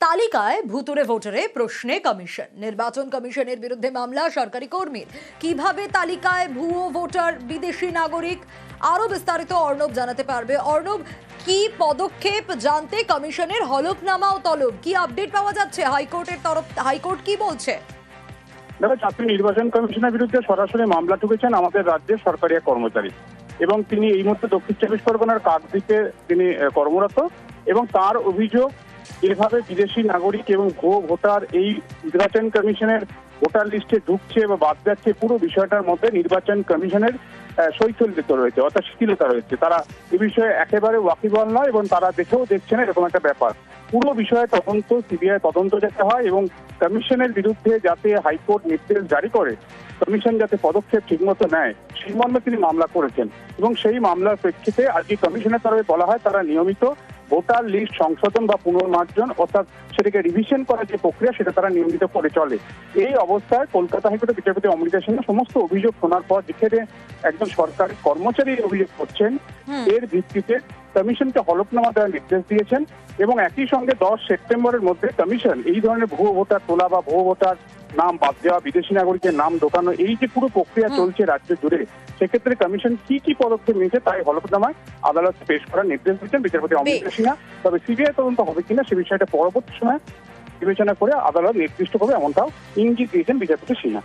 তালিকায় ভুতুড়ে ভোটারে প্রশ্নে কমিশন। নির্বাচন কমিশনের বিরুদ্ধে মামলা সরকারি কর্মীর। কিভাবে তালিকায় ভুয়ো ভোটার বিদেশি নাগরিক? আরো বিস্তারিত অর্ণব জানাতে পারবে। অর্ণব, কি পদক্ষেপ জানতে কমিশনের হলফনামা ও তলব, কি আপডেট পাওয়া যাচ্ছে হাইকোর্টের তরফ? হাইকোর্ট কি বলছে? দেখো, জাতীয় নির্বাচন কমিশনের বিরুদ্ধে সরাসরি মামলা ঠুকেছেন আমাদের রাজ্যের সরকারি এক কর্মচারী এবং তিনি এই মুহূর্তে দক্ষিণ চব্বিশ পরগনার কাকদ্বীপে তিনি কর্মরত এবং তার অভিযোগ এভাবে বিদেশি নাগরিক এবং ভুয়ো ভোটার এই নির্বাচন কমিশনের ভোটার লিস্টে ঢুকছে বা বাদ যাচ্ছে, পুরো বিষয়টার মধ্যে নির্বাচন কমিশনের শৈথিল্যতা রয়েছে, অর্থাৎ শিথিলতা রয়েছে। তারা এ বিষয়ে একেবারে ওয়াকিবহাল নয় এবং তারা দেখছে না এরকম একটা ব্যাপার। পুরো বিষয়ে তদন্ত সিবিআই তদন্ত যেতে হয় এবং কমিশনের বিরুদ্ধে যাতে হাইকোর্ট নির্দেশ জারি করে কমিশন যাতে পদক্ষেপ ঠিকমতো নেয় সেই মর্মে তিনি মামলা করেছেন এবং সেই মামলার প্রেক্ষিতে আজকে কমিশনের তরফে বলা হয় তারা নিয়মিত ভোটার লিস্ট সংশোধন বা পুনর্মার্জন অর্থাৎ সেটাকে রিভিশন করার যে প্রক্রিয়া সেটা তারা নিয়মিত করে চলে। এই অবস্থায় কলকাতা হাইকোর্টের বিচারপতি অমৃতা সিনহা সমস্ত অভিযোগ শোনার পর যেখানে একজন সরকারি কর্মচারী অভিযোগ করছেন, এর ভিত্তিতে কমিশনকে হলফনামা দেওয়ার নির্দেশ দিয়েছেন এবং একই সঙ্গে 10 সেপ্টেম্বরের মধ্যে কমিশন এই ধরনের ভুয়ো ভোটার তোলা বা ভুয়ো ভোটার নাম বাদ দেওয়া, বিদেশি নাগরিকের নাম ঢোকানো, এই যে পুরো প্রক্রিয়া চলছে রাজ্য জুড়ে, সেক্ষেত্রে কমিশন কি পদক্ষেপ নিয়েছে তাই হলফনামায় আদালতে পেশ করার নির্দেশ দিচ্ছেন বিচারপতি অমৃতা সিনহা। তবে সিবিআই তদন্ত হবে কিনা সে বিষয়টা পরবর্তী সময় বিবেচনা করে আদালত নির্দিষ্ট করবে, এমনটাও ইঙ্গিত দিয়েছেন বিচারপতি সিনহা।